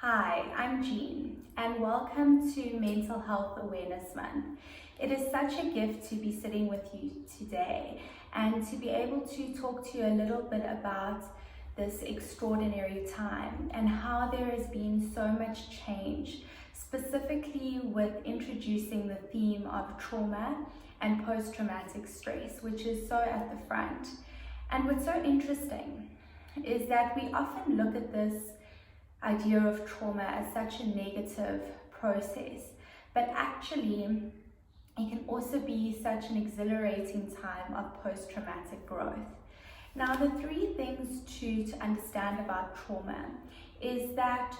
Hi, I'm Jean, and welcome to Mental Health Awareness Month. It is such a gift to be sitting with you today and to be able to talk to you a little bit about this extraordinary time and how there has been so much change, specifically with introducing the theme of trauma and post-traumatic stress, which is so at the front. And what's so interesting is that we often look at this idea of trauma as such a negative process, but actually it can also be such an exhilarating time of post-traumatic growth. Now, the three things to understand about trauma is that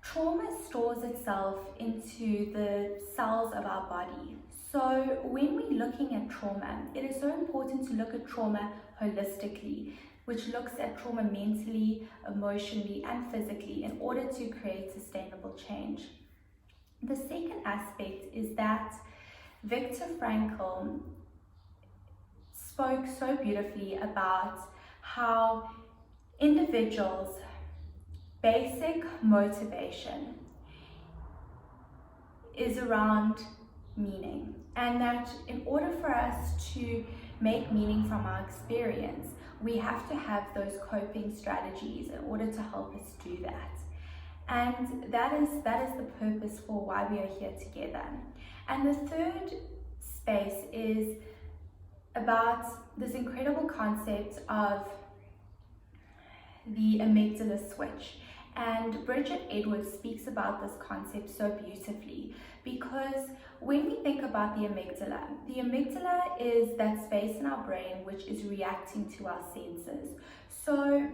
trauma stores itself into the cells of our body. So when we're looking at trauma, it is so important to look at trauma holistically, which looks at trauma mentally, emotionally, and physically in order to create sustainable change. The second aspect is that Viktor Frankl spoke so beautifully about how individuals' basic motivation is around meaning, and that in order for us to make meaning from our experience, we have to have those coping strategies in order to help us do that. And that is the purpose for why we are here together. And the third space is about this incredible concept of the amygdala switch. And Bridget Edwards speaks about this concept so beautifully, because when we think about the amygdala is that space in our brain which is reacting to our senses. So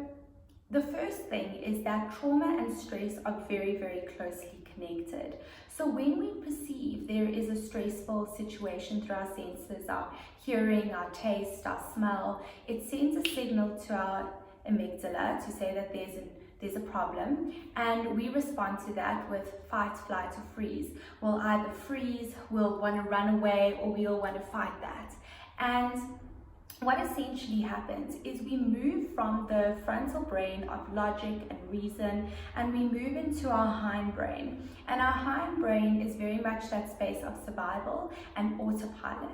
the first thing is that trauma and stress are very, very closely connected. So when we perceive there is a stressful situation through our senses, our hearing, our taste, our smell, it sends a signal to our amygdala to say that there's a problem, and we respond to that with fight, flight, or freeze. We'll either freeze, we'll want to run away, or we'll want to fight that. And what essentially happens is we move from the frontal brain of logic and reason, and we move into our hindbrain. And our hindbrain is very much that space of survival and autopilot.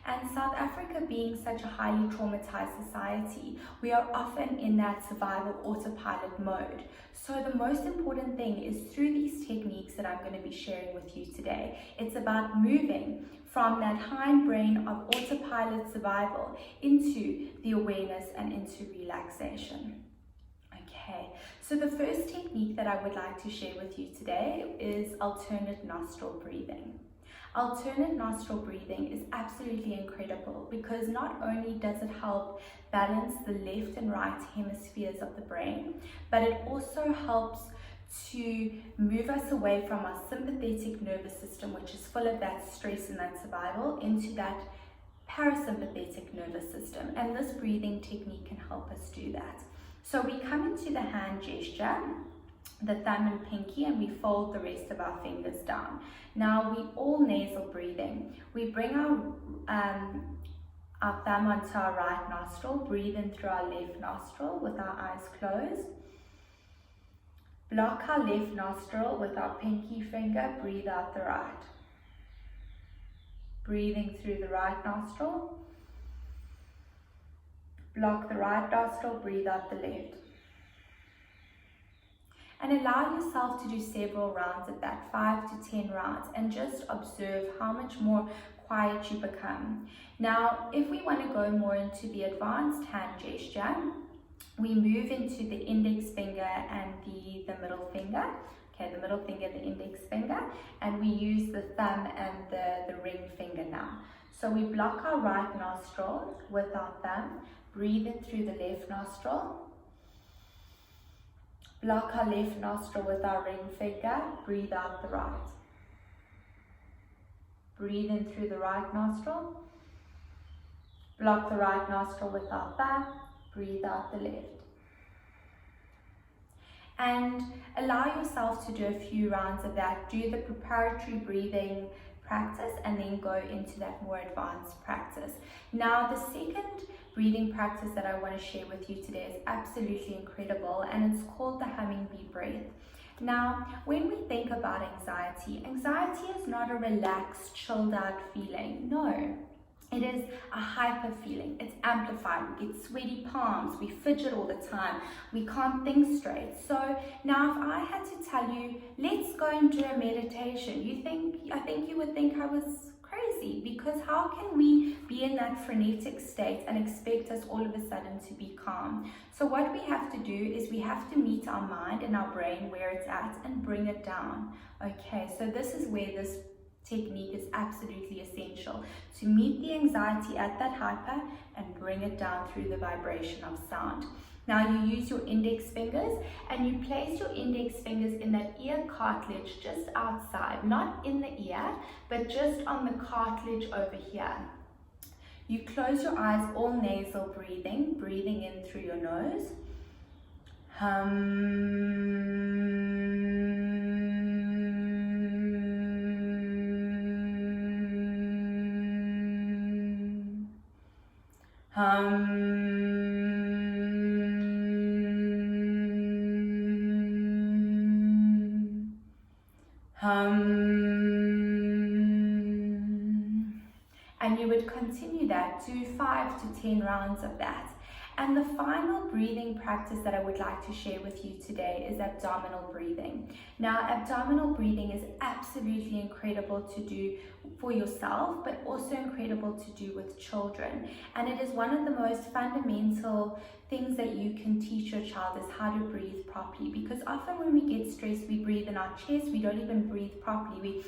And South Africa being such a highly traumatized society, we are often in that survival autopilot mode. So the most important thing is through these techniques that I'm going to be sharing with you today, it's about moving from that hindbrain of autopilot survival into the awareness and into relaxation. Okay, so the first technique that I would like to share with you today is alternate nostril breathing. Alternate nostril breathing is absolutely incredible because not only does it help balance the left and right hemispheres of the brain, but it also helps to move us away from our sympathetic nervous system, which is full of that stress and that survival, into that parasympathetic nervous system. And this breathing technique can help us do that. So we come into the hand gesture, the thumb and pinky, and we fold the rest of our fingers down. Now we all nasal breathing. We bring our thumb onto our right nostril, breathe in through our left nostril with our eyes closed. Block our left nostril with our pinky finger, breathe out the right. Breathing through the right nostril. Block the right nostril, breathe out the left. And allow yourself to do several rounds of that, 5 to 10 rounds, and just observe how much more quiet you become. Now, if we want to go more into the advanced hand gesture, we move into the index finger and the middle finger. Okay, the middle finger, the index finger, and we use the thumb and the ring finger now. So we block our right nostril with our thumb, breathe in through the left nostril. Block our left nostril with our ring finger, breathe out the right. Breathe in through the right nostril. Block the right nostril with our thumb, breathe out the left. And allow yourself to do a few rounds of that. Do the preparatory breathing practice and then go into that more advanced practice. Now, the second breathing practice that I want to share with you today is absolutely incredible, and it's called the hummingbee breath. Now, when we think about anxiety, anxiety is not a relaxed, chilled out feeling. No. It is a hyper feeling. It's amplified. We get sweaty palms. We fidget all the time. We can't think straight. So now if I had to tell you, let's go and do a meditation, I think you would think I was crazy, because how can we be in that frenetic state and expect us all of a sudden to be calm? So what we have to do is we have to meet our mind and our brain where it's at and bring it down. Okay, so this is where this technique is absolutely essential, to meet the anxiety at that hyper and bring it down through the vibration of sound. Now you use your index fingers and you place your index fingers in that ear cartilage just outside, not in the ear, but just on the cartilage over here. You close your eyes, all nasal breathing, breathing in through your nose. And you would continue that, do 5 to 10 rounds of that. And the final breathing practice that I would like to share with you today is abdominal breathing. Now, abdominal breathing is absolutely incredible to do for yourself, but also incredible to do with children. And it is one of the most fundamental things that you can teach your child, is how to breathe properly. Because often when we get stressed, we breathe in our chest, we don't even breathe properly.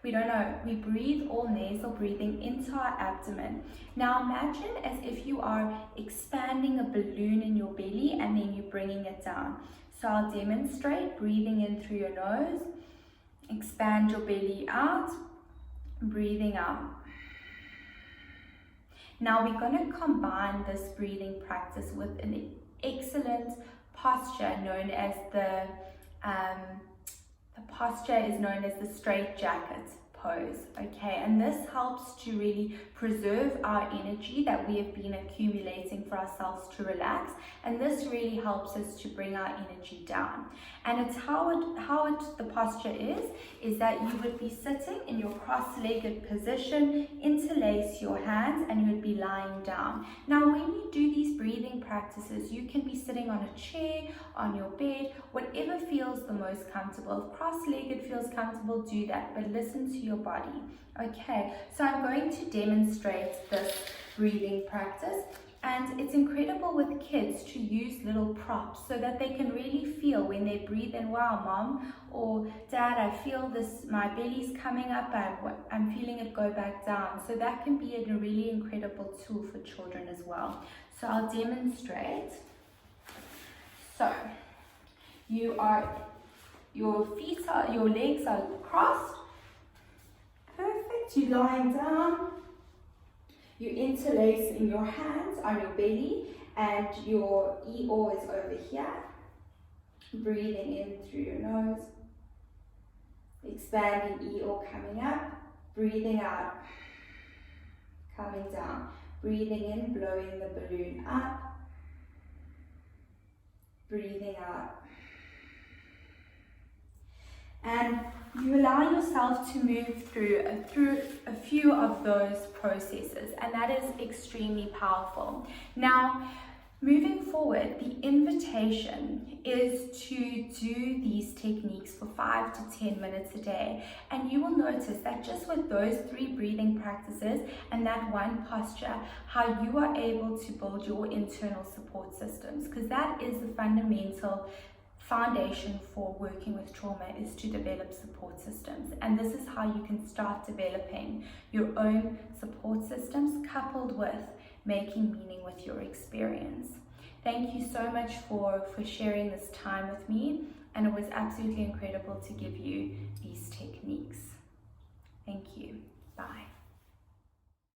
We don't know. We breathe all nasal breathing into our abdomen. Now imagine as if you are expanding a balloon in your belly and then you're bringing it down. So I'll demonstrate breathing in through your nose, expand your belly out, breathing out. Now we're going to combine this breathing practice with an excellent posture known as the posture is known as the straight jacket pose, okay? And this helps to really preserve our energy that we have been accumulating for ourselves to relax, and this really helps us to bring our energy down. And it's the posture is that you would be sitting in your cross-legged position, interlace your hands, and you would be lying down. Now when you do these breathing practices, you can be sitting on a chair, on your bed, whatever feels the most comfortable. If cross-legged feels comfortable, do that, but listen to your body. Okay, so I'm going to demonstrate this breathing practice, and it's incredible with kids to use little props so that they can really feel when they breathe in, wow, mom or dad, I feel this, my belly's coming up, I'm feeling it go back down. So that can be a really incredible tool for children as well. So I'll demonstrate. So your legs are crossed. Perfect. You're lying down. You're interlacing your hands on your belly and your ear is over here. Breathing in through your nose. Expanding ear coming up. Breathing out. Coming down. Breathing in, blowing the balloon up. Breathing out. And you allow yourself to move through a few of those processes, and that is extremely powerful. Now, moving forward, the invitation is to do these techniques for 5 to 10 minutes a day, and you will notice that just with those 3 breathing practices and that one posture, how you are able to build your internal support systems, because that is the fundamental foundation for working with trauma, is to develop support systems. And this is how you can start developing your own support systems, coupled with making meaning with your experience. Thank you so much for sharing this time with me, and it was absolutely incredible to give you these techniques. Thank you. Bye.